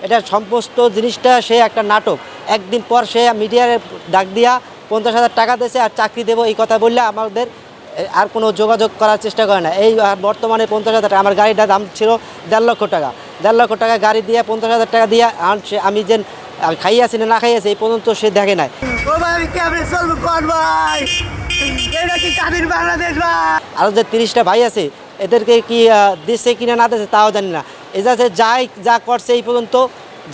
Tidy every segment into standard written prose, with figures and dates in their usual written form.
এটা সমস্ত জিনিসটা সে একটা নাটক। একদিন পর সে মিডিয়ার ডাক দিয়া 50,000 টাকা দিয়েছে আর চাকরি দেবো এই কথা বললে আমাদের আর কোনো যোগাযোগ করার চেষ্টা করে না। এই বর্তমানে 50,000 টাকা, আমার গাড়িটার দাম ছিল 1.5 লক্ষ টাকা। 1.5 লক্ষ টাকা গাড়ি দিয়ে 50,000 টাকা দিয়ে আনছে। আমি যে খাইয়াছি না খাইয়াছি এই পর্যন্ত সে দেখে নাই। আরও যে 30টা ভাই আছে এদেরকে কি দিচ্ছে কিনা না দিচ্ছে তাও জানি না। এজা যে যা করছে এই পর্যন্ত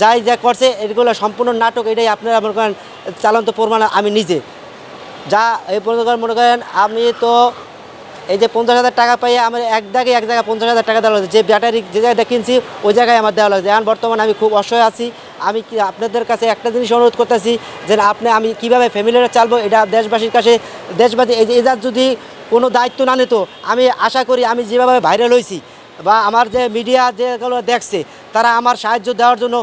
যা করছে এগুলো সম্পূর্ণ নাটক। এটাই আপনারা মনে করেন চালন্ত প্রমাণ। আমি নিজে যা এই পর্যন্ত মনে করেন আমি তো এই যে 50,000 টাকা পাইয়ে আমার এক জায়গায় 50,000 টাকা দেওয়া লাগছে। যে ব্যাটারি যে জায়গায় কিনছি ওই জায়গায় আমার দেওয়া লাগছে। এখন বর্তমানে আমি খুব অসহায় আছি। আমি কি আপনাদের কাছে একটা জিনিস অনুরোধ করতেছি যে আমি কীভাবে ফ্যামিলিটা চালবো এটা দেশবাসীর কাছে। দেশবাসী এজার যদি কোনো দায়িত্ব না নিত, আমি আশা করি আমি যেভাবে ভাইরাল হয়েছি বা আমার যে মিডিয়া যেগুলো দেখছে তারা আমার সাহায্য দেওয়ার জন্য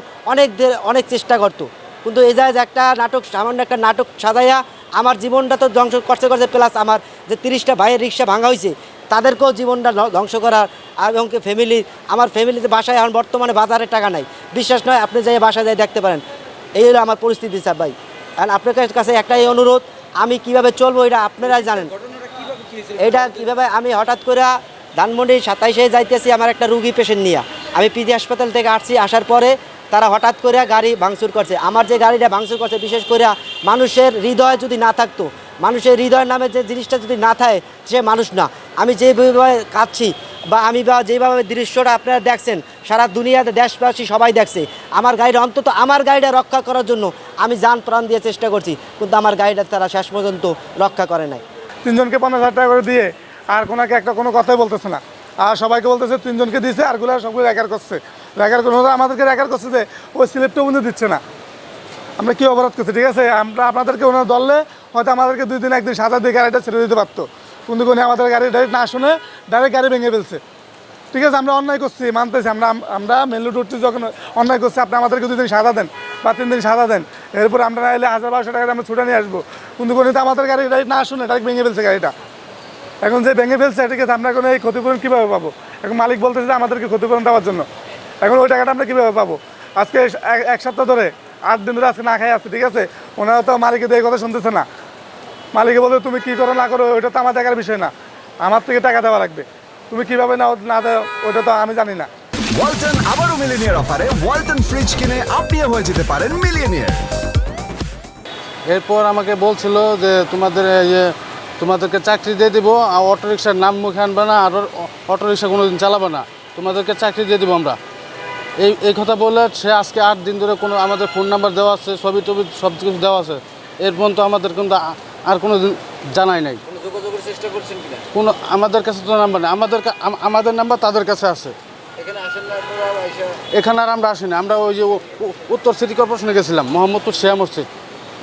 অনেক চেষ্টা করতো। কিন্তু এই যে একটা নাটক, সামান্য একটা নাটক সাজাইয়া আমার জীবনটা তো ধ্বংস করছে প্লাস আমার যে 30টা ভাইয়ের রিক্সা ভাঙা হয়েছে তাদেরকেও জীবনটা ধ্বংস করার। এবং আমার ফ্যামিলিতে বাসায় এখন বর্তমানে বাজারে টাকা নাই। বিশ্বাস নয়, আপনি যাই বাসায় যাই দেখতে পারেন। এই হলো আমার পরিস্থিতি স্যার ভাই। আর আপনার কাছে একটাই অনুরোধ, আমি কিভাবে চলবো এটা আপনারাই জানেন। এটা কিভাবে আমি হঠাৎ করে ধানমন্ডি 27-এ যাইতেছি আমার একটা রুগী পেশেন্ট নিয়ে। আমি পিজি হাসপাতাল থেকে আসার পরে তারা হঠাৎ করে গাড়ি ভাঙচুর করছে। আমার যে গাড়িটা ভাঙচুর করছে বিশেষ করে মানুষের হৃদয় যদি না থাকতো, মানুষের হৃদয় নামে যে জিনিসটা যদি না থাকে সে মানুষ না। আমি যেভাবে কাঁদছি বা যেভাবে দৃশ্যটা আপনারা দেখছেন সারা দুনিয়াতে দেশবাসী সবাই দেখছে। আমার গাড়িটা অন্তত আমার গাড়িটা রক্ষা করার জন্য আমি জান প্রাণ দিয়ে চেষ্টা করছি, কিন্তু আমার গাড়িটা তারা শেষ পর্যন্ত রক্ষা করে নাই। 3জনকে 50,000 টাকা করে দিয়ে আর কোনো কথাই বলতেছে না। আর সবাইকে বলতেছে 3জনকে দিয়েছে আরগুলো সবগুলো রেকার করছে। আমাদেরকে রেকার করছে যে ওই স্লিপটা উনি দিচ্ছে না। আমরা কী অপরাধ করছি? ঠিক আছে, আমরা আপনাদেরকে ওনার দললে হয়তো আমাদেরকে 2 দিন 1 দিন সাজা দিয়ে গাড়িটা ছেড়ে দিতে পারতো, কিন্তু উনি আমাদের গাড়ি ডাইরেক্ট না শুনে ডাইরেক্ট গাড়ি ভেঙে ফেলছে। ঠিক আছে, আমরা অন্যায় করছি মানতেছি। আমরা মেন রোড উঠছি যখন অন্যায় করছি, আপনি আমাদেরকে 2 দিন সাজা দেন বা 3 দিন সাজা দেন, এরপর আমরা এলে 1,000-1,200 টাকা আমরা ছুটে নিয়ে আসবো। কিন্তু উনি তো আমাদের গাড়ি ডাইরেক্ট না শুনে ডাইরেক্ট ভেঙে ফেলছে গাড়িটা। এখন যে ভেঙে ফেলছে ঠিক আছে, আমরা এখন এই ক্ষতিপূরণ কীভাবে পাবো? এখন মালিক বলতেছে যে আমাদেরকে ক্ষতিপূরণ দেওয়ার জন্য। এখন ওই টাকাটা আমরা কীভাবে পাবো? আজকে 1 সপ্তাহ ধরে 8 দিন ধরে আজকে না খাই আসছে। ঠিক আছে, ওনারা তো মালিকের এই কথা শুনতেছে না। মালিকে বলতে তুমি কী করো না করো ওইটা তো আমার দেখার বিষয় না, আমার থেকে টাকা দেওয়া লাগবে। তুমি কীভাবে না দেও ওইটা তো আমি জানি না। ওয়ালটন আবারও মিলিয়নিয়ার অফারে ওয়ালটন ফ্রিজ কিনে আপনিও হয়ে যেতে পারেন মিলিয়নিয়ার। এরপর আমাকে বলছিল যে তোমাদেরকে চাকরি দিয়ে দিব, আর অটোরিকশার নাম মুখে আনবে না, আর অটোরিকশা কোনো দিন চালাবে না, তোমাদেরকে চাকরি দিয়ে দেবো আমরা। এই কথা বলে সে আজকে 8 দিন ধরে কোনো আমাদের ফোন নাম্বার দেওয়া আছে, ছবি টবি সব কিছু দেওয়া আছে। এর পর্যন্ত আমাদের কিন্তু আর কোনো দিন জানাই নাই। যোগাযোগের চেষ্টা করছেন কিনা? কোনো আমাদের কাছে তো নাম্বার নেই। আমাদের নাম্বার তাদের কাছে আছে। এখানে আর আমরা আসিনি। আমরা ওই যে উত্তর সিটি কর্পোরেশনে গেছিলাম, মোহাম্মদপুর শেয়া মসজিদ,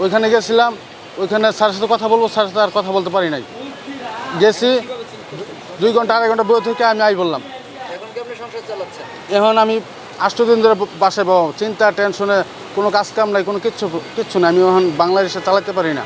ওইখানে গেছিলাম। ওইখানে স্যারের সাথে কথা বলবো, স্যারের সাথে আর কথা বলতে পারি নাই। গেছি 2 ঘন্টা 2.5 ঘন্টা বই থেকে আমি বললাম। এখন আমি 8 দিন ধরে বাসায় পাবো, চিন্তা টেনশনে কোনো কাজ কাম নাই, কোনো কিচ্ছু নাই। আমি এখন বাংলাদেশে চালাতে পারি না।